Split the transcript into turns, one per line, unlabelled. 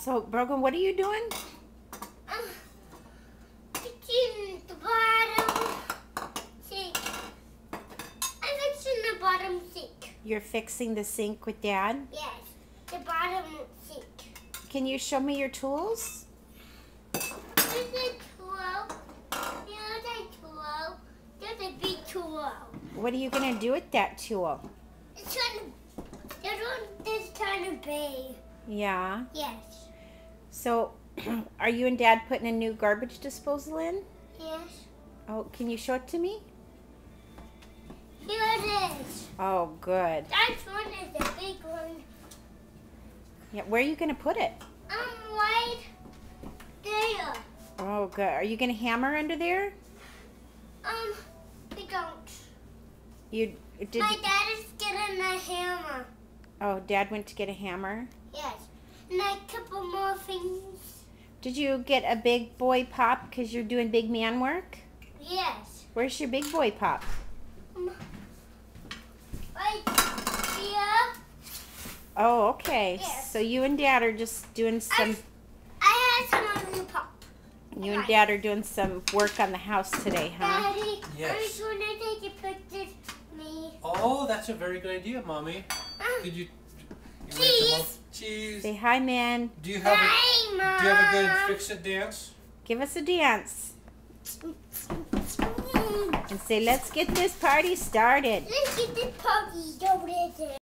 So, Brogan, what are you doing?
Fixing the bottom sink. I'm fixing the bottom sink.
You're fixing the sink with Dad?
Yes, the bottom sink.
Can you show me your tools?
There's a tool. There's a tool. There's a big tool.
What are you going to do with that tool?
It's trying to be.
Yeah.
Yes.
So, are you and Dad putting a new garbage disposal in?
Yes.
Oh, can you show it to me?
Here it is.
Oh, good.
That one is a big one.
Yeah, where are you going to put it?
Right there.
Oh, good. Are you going to hammer under there?
We don't.
You did.
My dad is getting a hammer.
Oh, Dad went to get a hammer.
Yes. And a couple more things.
Did you get a big boy pop because you're doing big man work?
Yes.
Where's your big boy pop?
Right here.
Oh, okay.
Yes.
So you and Dad are just doing some.
I had some on the pop.
You and Dad are doing some work on the house today, huh?
Daddy,
Yes.
I just want to take a picture of me.
Oh, that's a very good idea, Mommy. Could you?
Cheese.
Cheese.
Say hi, man.
Do you have
Hi, Mom.
Do you have a good fix-it dance?
Give us a dance. And say, let's get this party started.
Let's get this party started.